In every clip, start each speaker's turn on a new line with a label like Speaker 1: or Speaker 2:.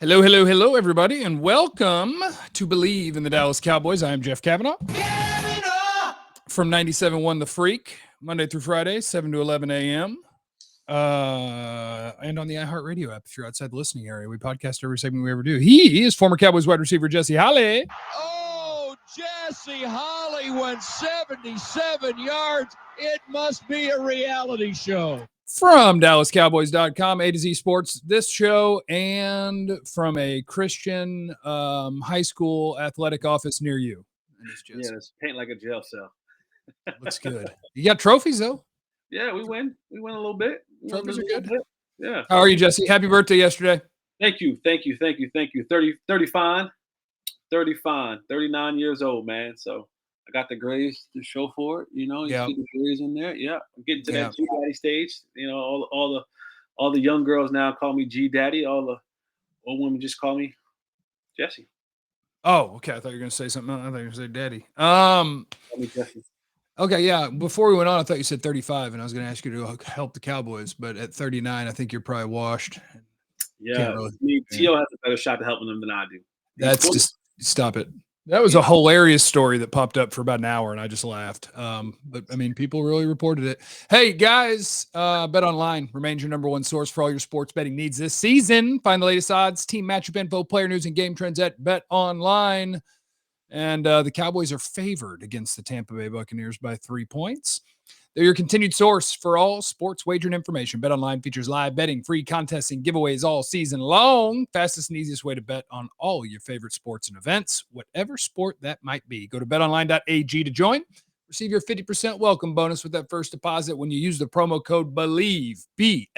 Speaker 1: Hello, hello, hello, everybody, and welcome to Bleav in the Dallas Cowboys. I am Jeff Cavanaugh from 97.1 The Freak, Monday through Friday, 7 to 11 a.m. And on the iHeartRadio app if you're outside the listening area. We podcast every segment we ever do. He is former Cowboys wide receiver Jesse Holley.
Speaker 2: Oh, Jesse Holley went 77 yards. It must be a reality show.
Speaker 1: From DallasCowboys.com, A to Z Sports, this show, and from a Christian high school athletic office near you.
Speaker 3: Yeah, it's paint like a jail cell.
Speaker 1: Looks good. You got trophies, though?
Speaker 3: Yeah, we win. We win a little bit.
Speaker 1: Trophies are good.
Speaker 3: Yeah.
Speaker 1: How are you, Jesse? Happy birthday yesterday.
Speaker 3: Thank you. 30 fine. 39 years old, man. So I got the grades to show for it. You know, you see the grades in there. Yeah, I'm getting to that G Daddy stage. You know, all the young girls now call me G Daddy. All the old women just call me Jesse.
Speaker 1: Oh, okay. I thought you were going to say something. I thought you were going to say Daddy.
Speaker 3: Call me Jesse.
Speaker 1: Okay, yeah. Before we went on, I thought you said 35, and I was going to ask you to help the Cowboys. But at 39, I think you're probably washed.
Speaker 3: Yeah, T.O. has a better shot to helping them than I do.
Speaker 1: That's just stop it. That was a hilarious story that popped up for about an hour, and I just laughed. But I mean, people really reported it. Hey guys, Bet Online remains your number one source for all your sports betting needs this season. Find the latest odds, team matchup info, player news, and game trends at Bet Online. And the Cowboys are favored against the Tampa Bay Buccaneers by 3 points. They're your continued source for all sports wagering information. BetOnline features live betting, free contests, and giveaways all season long. Fastest and easiest way to bet on all your favorite sports and events, whatever sport that might be. Go to betonline.ag to join. Receive your 50% welcome bonus with that first deposit when you use the promo code Bleav, B-L-E-A-V.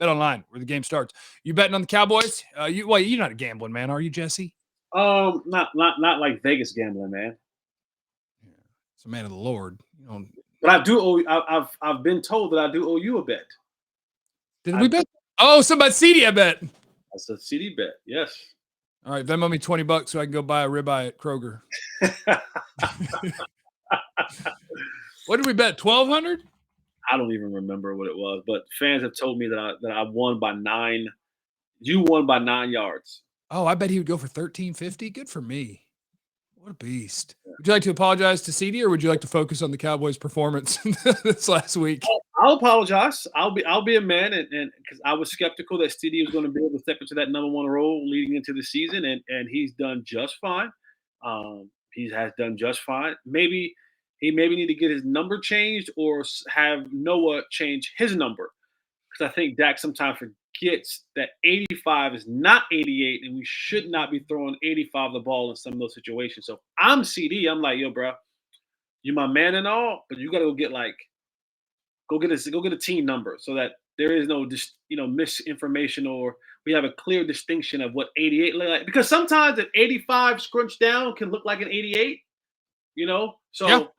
Speaker 1: BetOnline, where the game starts. You betting on the Cowboys? You're not a gambling man, are you, Jesse?
Speaker 3: Not like Vegas gambling, man.
Speaker 1: It's a man of the Lord, you know.
Speaker 3: But I do owe. I've been told that I do owe you a bet.
Speaker 1: Did we bet? Oh, somebody CeeDee, I bet.
Speaker 3: That's a CeeDee bet. Yes.
Speaker 1: All right, Venmo me $20 so I can go buy a ribeye at Kroger. What did we bet? 1,200?
Speaker 3: I don't even remember what it was, but fans have told me that I won by 9. You won by 9 yards.
Speaker 1: Oh, I bet he would go for 1,350. Good for me. What a beast. Would you like to apologize to CeeDee, or would you like to focus on the Cowboys' performance this last week?
Speaker 3: I'll apologize. I'll be a man, and because I was skeptical that CeeDee was going to be able to step into that number one role leading into the season, and he's done just fine. He has done just fine. Maybe he need to get his number changed or have Noah change his number, because I think Dak sometimes forgets that 85 is not 88, and we should not be throwing 85 the ball in some of those situations. So I'm CeeDee. I'm like, yo, bro, you're my man and all, but you got to go get a team number so that there is no misinformation, or we have a clear distinction of what 88 look like. Because sometimes an 85 scrunched down can look like an 88, you know. So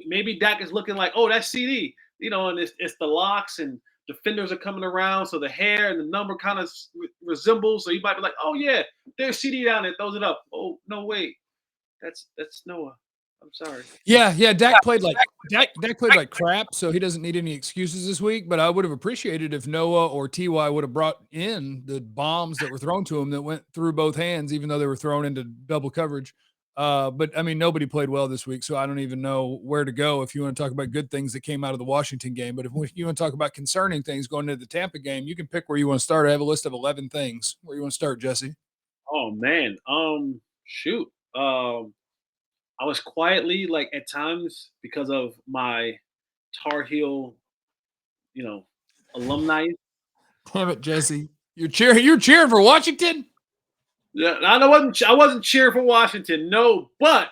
Speaker 3: maybe Dak is looking like, oh, that's CeeDee, you know, and it's the locks and defenders are coming around, so the hair and the number kind of resembles. So you might be like, "Oh yeah, there's CeeDee down there, throws it up." Oh no, wait, that's Noah. I'm sorry.
Speaker 1: Yeah. Dak played like crap, so he doesn't need any excuses this week. But I would have appreciated if Noah or Ty would have brought in the bombs that were thrown to him that went through both hands, even though they were thrown into double coverage. But I mean, nobody played well this week, so I don't even know where to go if you want to talk about good things that came out of the Washington game. But if you want to talk about concerning things going into the Tampa game, you can pick where you want to start. I have a list of 11 things. Where you want to start, Jesse?
Speaker 3: Oh man, shoot. I was quietly, like, at times, because of my Tar Heel, alumni.
Speaker 1: Damn it, Jesse! You're cheering for Washington.
Speaker 3: Yeah, I wasn't cheering for Washington, no, but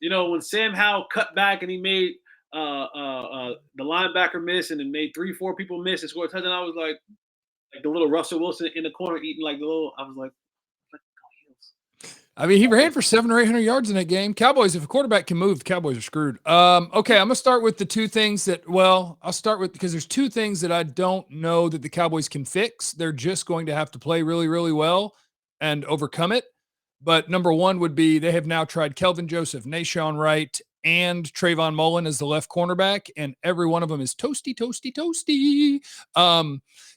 Speaker 3: when Sam Howell cut back and he made the linebacker miss and then made 3-4 people miss and scored a touchdown, I was like the little Russell Wilson in the corner eating like the little. I was like,
Speaker 1: I mean, he ran for 700 or 800 yards in that game. Cowboys, if a quarterback can move, the Cowboys are screwed. Okay, I'm gonna start with the two things because there's two things that I don't know that the Cowboys can fix. They're just going to have to play really, really well and overcome it. But number one would be they have now tried Kelvin Joseph, Nashawn Wright, and Trayvon Mullen as the left cornerback, and every one of them is toasty, toasty, toasty.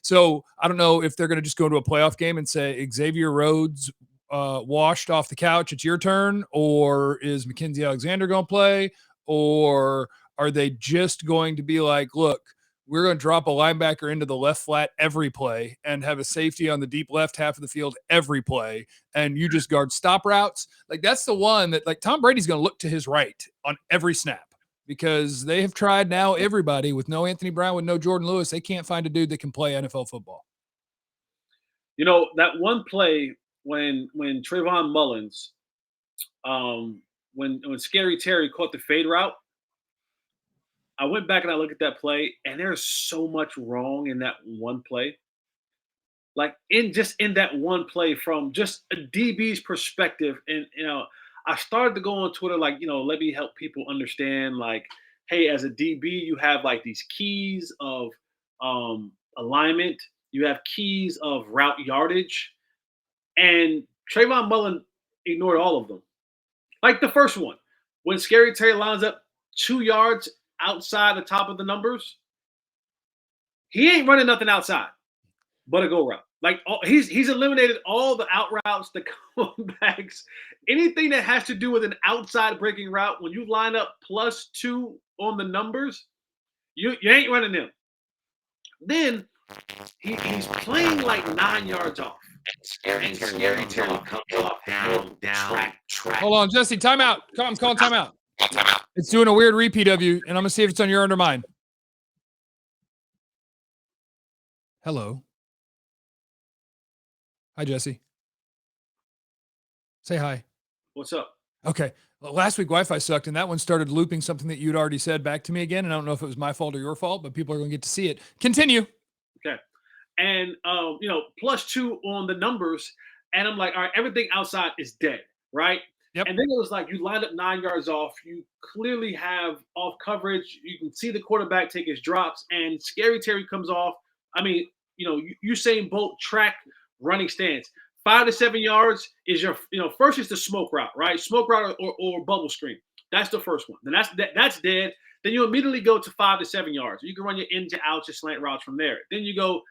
Speaker 1: So I don't know if they're going to just go to a playoff game and say Xavier Rhodes washed off the couch, it's your turn, or is Mackenzie Alexander going to play, or are they just going to be like, look, we're going to drop a linebacker into the left flat every play and have a safety on the deep left half of the field every play, and you just guard stop routes? Like, that's the one that, like, Tom Brady's going to look to his right on every snap, because they have tried now everybody with no Anthony Brown, with no Jordan Lewis. They can't find a dude that can play NFL football.
Speaker 3: You know, that one play when Trayvon Mullins, when Scary Terry caught the fade route, I went back and I looked at that play, and there's so much wrong in that one play. Like, in that one play, from just a DB's perspective. And, I started to go on Twitter, like, let me help people understand, like, hey, as a DB, you have like these keys of alignment, you have keys of route yardage, and Trayvon Mullen ignored all of them. Like the first one, when Scary Terry lines up 2 yards outside the top of the numbers, he ain't running nothing outside but a go route. Like, he's eliminated all the out routes, the comebacks, anything that has to do with an outside breaking route. When you line up +2 on the numbers, you ain't running them. Then he's playing like 9 yards off.
Speaker 4: Scary Terry comes off down.
Speaker 1: Track. Hold on, Jesse, timeout. I'm calling timeout. It's doing a weird repeat of you, and I'm going to see if it's on your or mine. Hello. Hi, Jesse. Say hi.
Speaker 3: What's up?
Speaker 1: Okay. Well, last week Wi-Fi sucked, and that one started looping something that you'd already said back to me again, and I don't know if it was my fault or your fault, but people are going to get to see it. Continue.
Speaker 3: Okay. And, +2 on the numbers, and I'm like, all right, everything outside is dead, right?
Speaker 1: Yep.
Speaker 3: And then it was like, you lined up 9 yards off. You clearly have off coverage. You can see the quarterback take his drops, and Scary Terry comes off. I mean, Usain Bolt track running stance. 5 to 7 yards is your, first is the smoke route, right? Smoke route or bubble screen. That's the first one. Then that's dead. Then you immediately go to 5 to 7 yards. You can run your in to out, your slant routes from there. Then you go,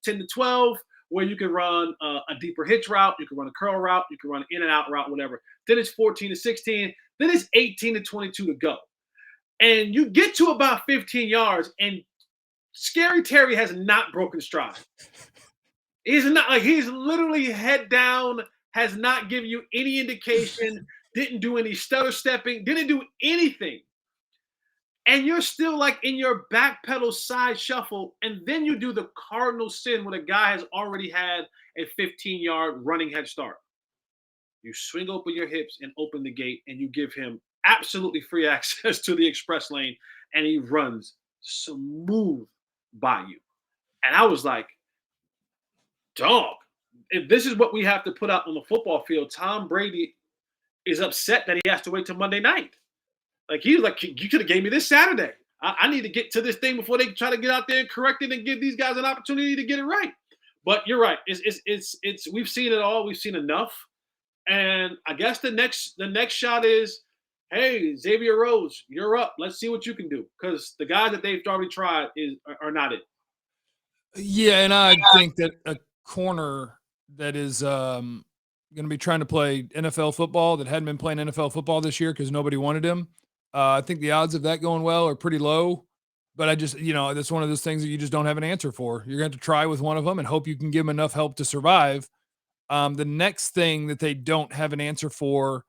Speaker 3: 10 to 12, where you can run a deeper hitch route. You can run a curl route. You can run an in and out route, whatever. Then it's 14 to 16. Then it's 18 to 22 to go. And you get to about 15 yards, and Scary Terry has not broken stride. He's literally head down, has not given you any indication, didn't do any stutter stepping, didn't do anything. And you're still like in your back pedal side shuffle, and then you do the cardinal sin when a guy has already had a 15-yard running head start. You swing open your hips and open the gate, and you give him absolutely free access to the express lane, and he runs smooth by you. And I was like, dog, if this is what we have to put out on the football field, Tom Brady is upset that he has to wait till Monday night. Like, he's like, you could have gave me this Saturday. I need to get to this thing before they try to get out there and correct it and give these guys an opportunity to get it right. But you're right. It's we've seen it all. We've seen enough. And I guess the next shot is, hey, Xavier Rhodes, you're up. Let's see what you can do, because the guys that they've already tried are not it.
Speaker 1: Yeah, and I think that a corner that is going to be trying to play NFL football that hadn't been playing NFL football this year because nobody wanted him, I think the odds of that going well are pretty low. But I just, that's one of those things that you just don't have an answer for. You're going to have to try with one of them and hope you can give them enough help to survive. The next thing that they don't have an answer for,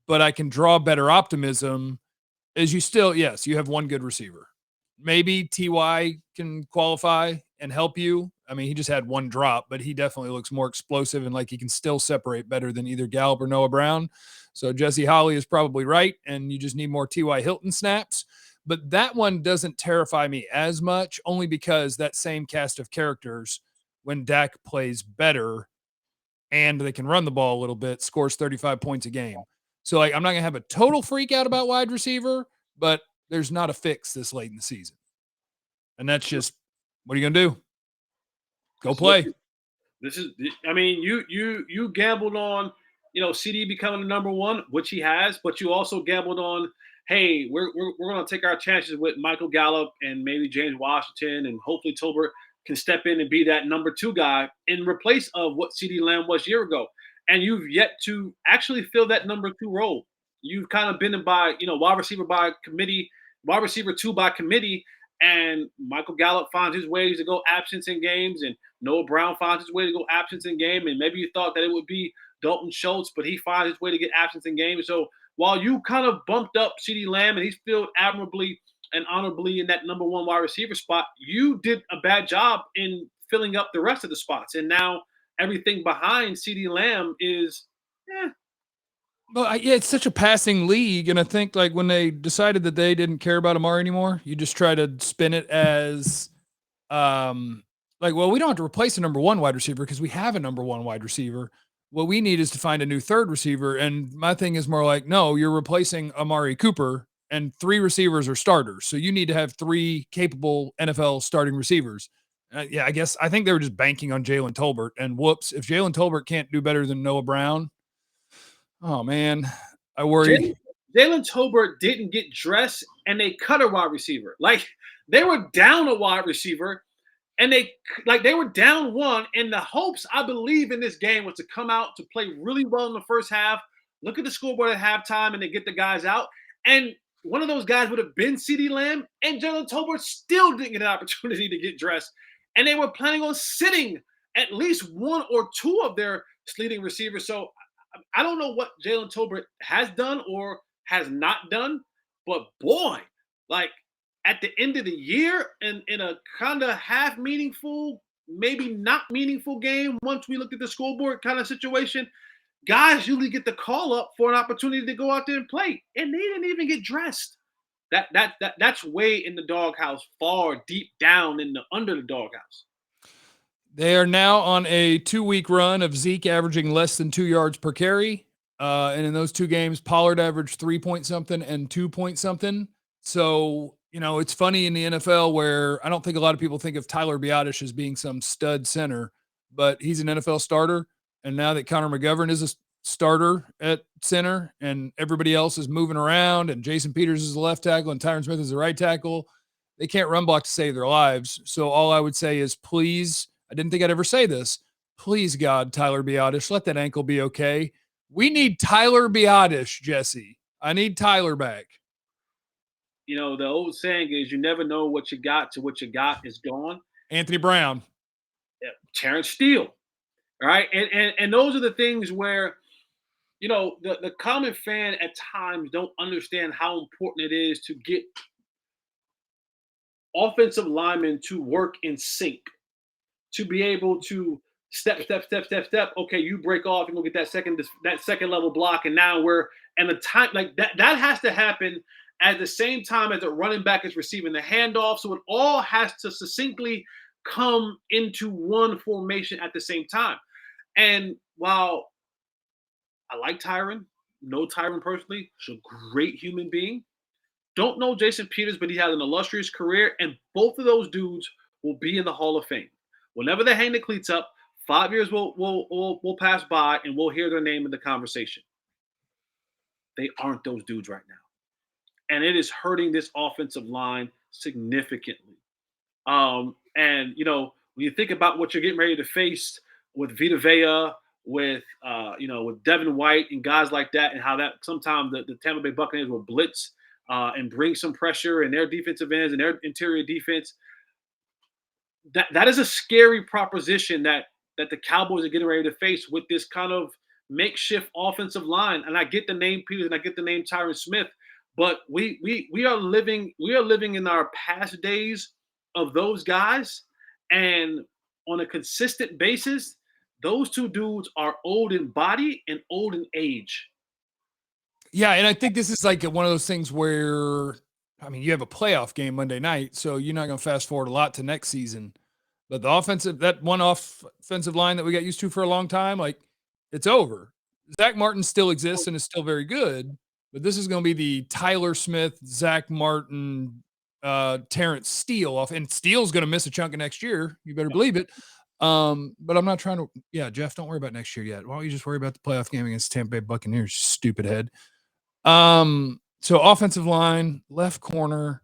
Speaker 1: but I can draw better optimism, is you have one good receiver. Maybe TY can qualify and help you. I mean, he just had one drop, but he definitely looks more explosive and like he can still separate better than either Gallup or Noah Brown. So Jesse Holley is probably right, and you just need more T.Y. Hilton snaps. But that one doesn't terrify me as much, only because that same cast of characters, when Dak plays better and they can run the ball a little bit, scores 35 points a game. So, like, I'm not going to have a total freak out about wide receiver, but there's not a fix this late in the season. And that's just, what are you going to do? Go play.
Speaker 3: You gambled on, CeeDee becoming the number one, which he has, but you also gambled on, hey, we're going to take our chances with Michael Gallup and maybe James Washington, and hopefully Tolbert can step in and be that number 2 guy in replace of what CeeDee Lamb was a year ago. And you've yet to actually fill that number 2 role. You've kind of been by, wide receiver by committee, wide receiver 2 by committee, and Michael Gallup finds his ways to go absence in games, and Noah Brown finds his way to go absence in game. And maybe you thought that it would be Dalton Schultz, but he finds his way to get absence in game. So while you kind of bumped up CeeDee Lamb and he's filled admirably and honorably in that number 1 wide receiver spot, you did a bad job in filling up the rest of the spots. And now everything behind CeeDee Lamb is,
Speaker 1: Well, yeah, it's such a passing league, and I think like when they decided that they didn't care about Amari anymore, you just try to spin it as, like, well, we don't have to replace a number 1 wide receiver because we have a number 1 wide receiver. What we need is to find a new third receiver, and my thing is more like, no, you're replacing Amari Cooper, and 3 receivers are starters, so you need to have 3 capable NFL starting receivers. Yeah, I think they were just banking on Jalen Tolbert, and whoops, if Jalen Tolbert can't do better than Noah Brown. Oh, man, I worry.
Speaker 3: Jalen Tolbert didn't get dressed, and they cut a wide receiver. Like, they were down a wide receiver, and they were down 1, and the hopes, I Bleav, in this game was to come out to play really well in the first half, look at the scoreboard at halftime, and they get the guys out. And one of those guys would have been CeeDee Lamb, and Jalen Tolbert still didn't get an opportunity to get dressed. And they were planning on sitting at least 1 or 2 of their leading receivers. So I don't know what Jalen Tolbert has done or has not done, but boy, like at the end of the year and in a kind of half meaningful, maybe not meaningful game, once we look at the scoreboard kind of situation, guys usually get the call up for an opportunity to go out there and play, and they didn't even get dressed. That's way in the doghouse, far deep down under the doghouse.
Speaker 1: They are now on a 2-week run of Zeke averaging less than 2 yards per carry. And in those 2 games, Pollard averaged 3 point something and 2 point something. So, it's funny in the NFL where I don't think a lot of people think of Tyler Biadasz as being some stud center, but he's an NFL starter. And now that Connor McGovern is a starter at center and everybody else is moving around and Jason Peters is the left tackle and Tyron Smith is the right tackle, they can't run block to save their lives. So all I would say is, please, I didn't think I'd ever say this. Please, God, Tyler Biadasz, let that ankle be okay. We need Tyler Biadasz, Jesse. I need Tyler back.
Speaker 3: The old saying is you never know what you got till what you got is gone.
Speaker 1: Anthony Brown.
Speaker 3: Yeah, Terrence Steele. All right. And those are the things where, the common fan at times don't understand how important it is to get offensive linemen to work in sync, to be able to step. Okay, you break off and go get that second level block, and now we're and the time like that has to happen at the same time as the running back is receiving the handoff. So it all has to succinctly come into one formation at the same time. And while I like Tyron, know Tyron personally, he's a great human being. Don't know Jason Peters, but he has an illustrious career, and both of those dudes will be in the Hall of Fame. Whenever they hang the cleats up, 5 years will pass by, and we'll hear their name in the conversation. They aren't those dudes right now. And it is hurting this offensive line significantly. And, when you think about what you're getting ready to face with Vita Vea, with Devin White and guys like that, and how that sometimes the Tampa Bay Buccaneers will blitz and bring some pressure in their defensive ends and their interior defense. That is a scary proposition that the Cowboys are getting ready to face with this kind of makeshift offensive line. And I get the name Peters and I get the name Tyron Smith, but we are living in our past days of those guys, and on a consistent basis, those two dudes are old in body and old in age.
Speaker 1: Yeah, and I think this is like one of those things where, you have a playoff game Monday night, so you're not going to fast forward a lot to next season. But that one offensive line that we got used to for a long time, it's over. Zach Martin still exists and is still very good, but this is going to be the Tyler Smith, Zach Martin, Terrence Steele off, and Steele's going to miss a chunk of next year. You better Bleav it. But I'm not trying to. Yeah, Jeff, don't worry about next year yet. Why don't you just worry about the playoff game against Tampa Bay Buccaneers, stupid head? So offensive line, left corner,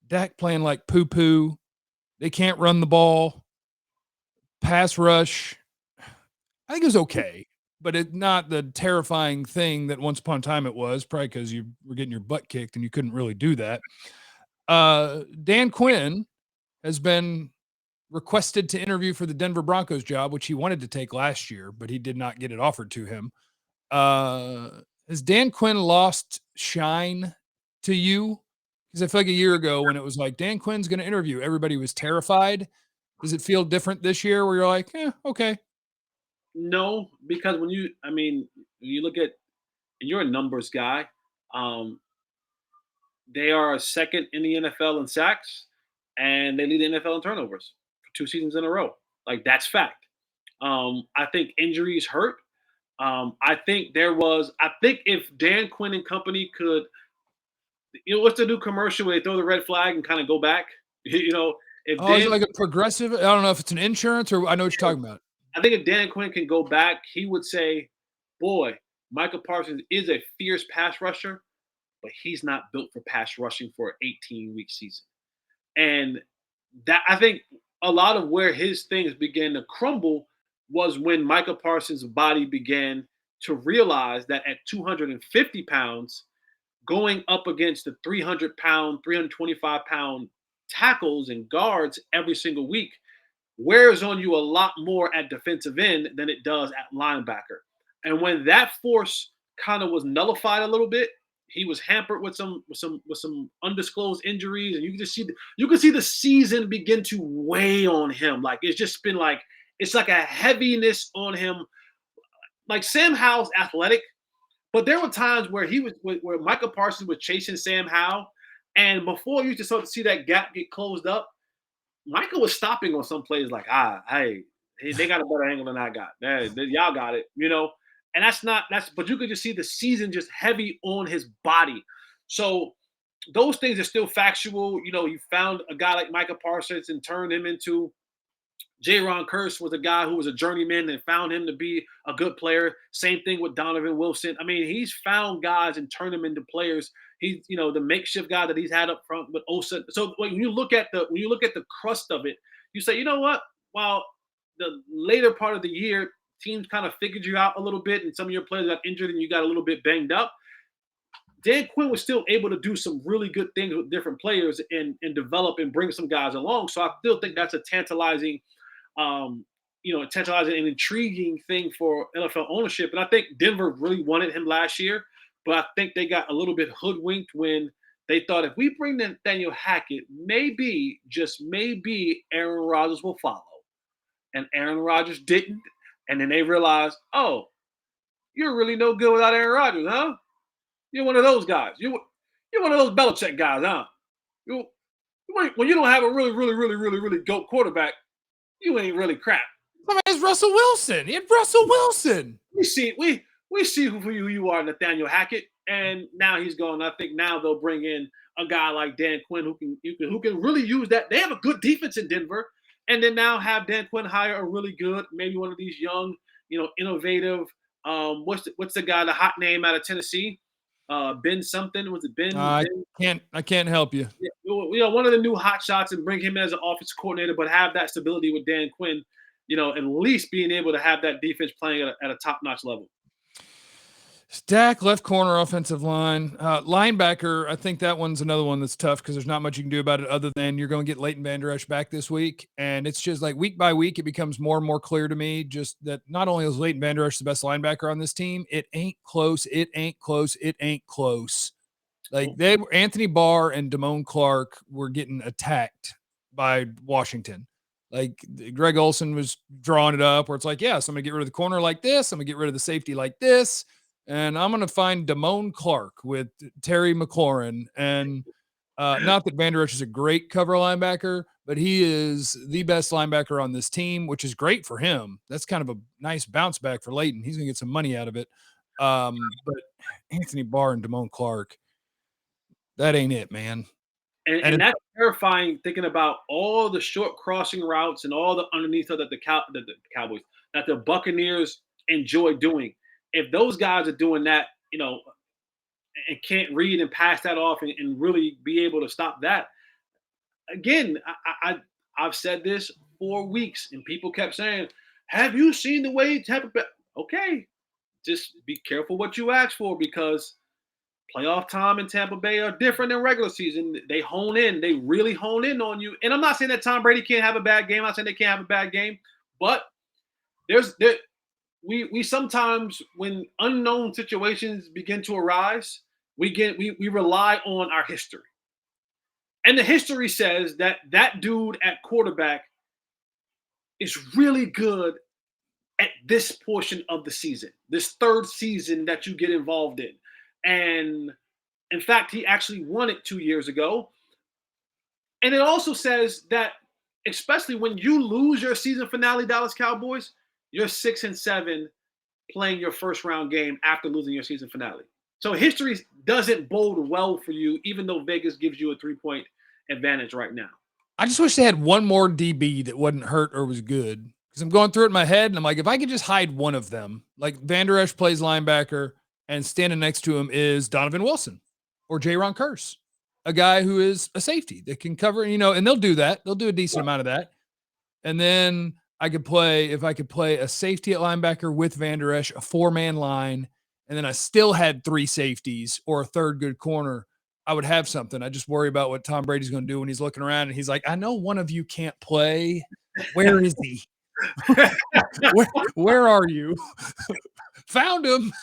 Speaker 1: Dak playing like poo-poo. They can't run the ball. Pass rush, I think it was okay, but it's not the terrifying thing that once upon a time it was, probably because you were getting your butt kicked and you couldn't really do that. Dan Quinn has been requested to interview for the Denver Broncos job, which he wanted to take last year, but he did not get it offered to him. Has Dan Quinn lost shine to you? Because I feel like a year ago when it was like Dan Quinn's going to interview, everybody was terrified. Does it feel different this year where you're like, okay?
Speaker 3: No, because when you look at, and you're a numbers guy, um, they are second in the NFL in sacks, and they lead the NFL in turnovers for 2 seasons in a row. Like that's fact. I think injuries hurt. I think if Dan Quinn and company could, what's the new commercial where they throw the red flag and kind of go back? If
Speaker 1: Oh, is it
Speaker 3: Dan,
Speaker 1: like a progressive? I don't know if it's an insurance or I know what you're talking about.
Speaker 3: I think if Dan Quinn can go back, he would say, boy, Michael Parsons is a fierce pass rusher, but he's not built for pass rushing for an 18-week season. And that, I think, a lot of where his things began to crumble was when Michael Parsons' body began to realize that at 250 pounds, going up against the 300-pound, 325-pound tackles and guards every single week wears on you a lot more at defensive end than it does at linebacker. And when that force kind of was nullified a little bit, he was hampered with some undisclosed injuries, and you can see the season begin to weigh on him. Like it's just been like it's like a heaviness on him. Like Sam Howell's athletic, but there were times where where Michael Parsons was chasing Sam Howell, and before you just start to see that gap get closed up, Michael was stopping on some plays like, hey, they got a better angle than I got. Y'all got it, And but you could just see the season just heavy on his body. So those things are still factual. You found a guy like Michael Parsons and turned him into J-Ron Curse was a guy who was a journeyman and found him to be a good player. Same thing with Donovan Wilson. I mean, he's found guys and turned them into players. He's, the makeshift guy that he's had up front with Osa. So when you look at the crust of it, you say, you know what? While the later part of the year, teams kind of figured you out a little bit, and some of your players got injured and you got a little bit banged up. Dan Quinn was still able to do some really good things with different players and develop and bring some guys along. So I still think that's a tantalizing tantalizing and intriguing thing for NFL ownership. And I think Denver really wanted him last year, but I think they got a little bit hoodwinked when they thought if we bring Nathaniel Hackett, maybe, just maybe, Aaron Rodgers will follow. And Aaron Rodgers didn't. And then they realized, oh, you're really no good without Aaron Rodgers, huh? You're one of those guys. You're one of those Belichick guys, huh? When you don't have a really, really, really, really, really GOAT quarterback, you ain't really crap.
Speaker 1: I mean, it's Russell Wilson. He had Russell Wilson.
Speaker 3: We see who you are, Nathaniel Hackett, and now he's gone. I think now they'll bring in a guy like Dan Quinn who can really use that. They have a good defense in Denver, and then now have Dan Quinn hire a really good, maybe one of these young, innovative. What's the guy? The hot name out of Tennessee, Ben something. Was it Ben?
Speaker 1: I can't help you.
Speaker 3: Yeah, one of the new hot shots, and bring him as an offensive coordinator, but have that stability with Dan Quinn. At least being able to have that defense playing at a top-notch level.
Speaker 1: Dak, left corner, offensive line. Linebacker, I think that one's another one that's tough because there's not much you can do about it other than you're going to get Leighton Vander Esch back this week. And it's just like week by week, it becomes more and more clear to me just that not only is Leighton Vander Esch the best linebacker on this team, it ain't close. It ain't close. It ain't close. Like Anthony Barr and Damone Clark were getting attacked by Washington. Like Greg Olsen was drawing it up where it's like, yes, I'm going to get rid of the corner like this. I'm going to get rid of the safety like this. And I'm going to find Damone Clark with Terry McLaurin. And not that Vander Esch is a great cover linebacker, but he is the best linebacker on this team, which is great for him. That's kind of a nice bounce back for Leighton. He's going to get some money out of it. But Anthony Barr and Damone Clark, that ain't it, man.
Speaker 3: And that's terrifying thinking about all the short crossing routes and all the underneath that the Cowboys, that the Buccaneers enjoy doing. If those guys are doing that, and can't read and pass that off and really be able to stop that. Again, I've said this for weeks, and people kept saying, "Have you seen the way Tampa Bay?" Okay, just be careful what you ask for, because playoff time in Tampa Bay are different than regular season. They really hone in on you. And I'm not saying that Tom Brady can't have a bad game. I'm not saying they can't have a bad game, but we sometimes, when unknown situations begin to arise, we rely on our history. And the history says that dude at quarterback is really good at this portion of the season, this third season that you get involved in. And in fact, he actually won it 2 years ago. And it also says that, especially when you lose your season finale, Dallas Cowboys, you're 6-7 playing your first round game after losing your season finale. So history doesn't bode well for you, even though Vegas gives you a 3-point advantage right now.
Speaker 1: I just wish they had one more DB that wasn't hurt or was good, because I'm going through it in my head and I'm like, if I could just hide one of them, like Van Der Esch plays linebacker and standing next to him is Donovan Wilson or Jaron Kearse, a guy who is a safety that can cover, and they'll do that. They'll do a decent amount of that. And then if I could play a safety at linebacker with Van Der Esch, a 4-man line, and then I still had 3 safeties or a third good corner, I would have something. I just worry about what Tom Brady's going to do when he's looking around and he's like, I know one of you can't play. Where is he? where are you? Found him.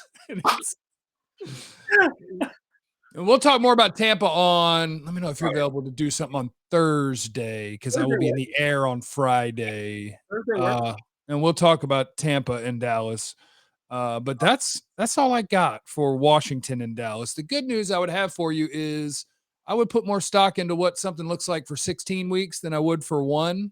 Speaker 1: And we'll talk more about Tampa on, let me know if you're available to do something on Thursday, because I will be in the air on Friday. And we'll talk about Tampa and Dallas. But that's all I got for Washington and Dallas. The good news I would have for you is I would put more stock into what something looks like for 16 weeks than I would for 1.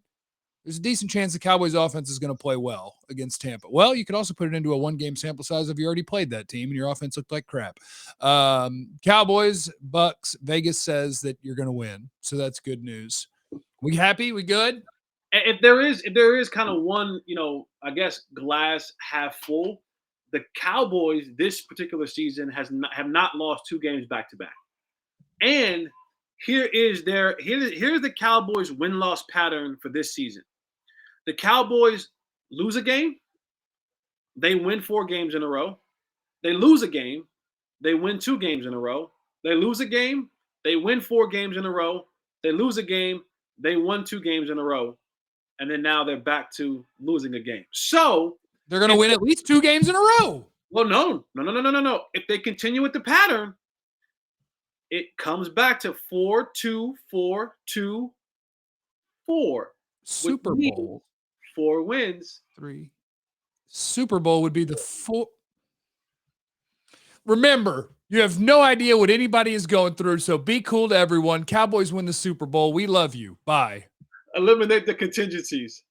Speaker 1: There's a decent chance the Cowboys offense is going to play well against Tampa. Well, you could also put it into a 1-game sample size if you already played that team and your offense looked like crap. Cowboys, Bucks, Vegas says that you're going to win. So that's good news. We happy? We good?
Speaker 3: If there is kind of one, I guess glass half full, the Cowboys this particular season have not lost 2 games back to back. And here's the Cowboys win-loss pattern for this season. The Cowboys lose a game, they win 4 games in a row. They lose a game, they win 2 games in a row. They lose a game, they win 4 games in a row. They lose a game, they won 2 games in a row. And then now they're back to losing a game. So
Speaker 1: they're going to win at least 2 games in a row.
Speaker 3: Well, no. If they continue with the pattern, it comes back to 4-2-4-2-4.
Speaker 1: Super Bowl.
Speaker 3: 4 wins.
Speaker 1: 3. Super Bowl would be the 4. Remember, you have no idea what anybody is going through, so be cool to everyone. Cowboys win the Super Bowl. We love you. Bye.
Speaker 3: Eliminate the contingencies.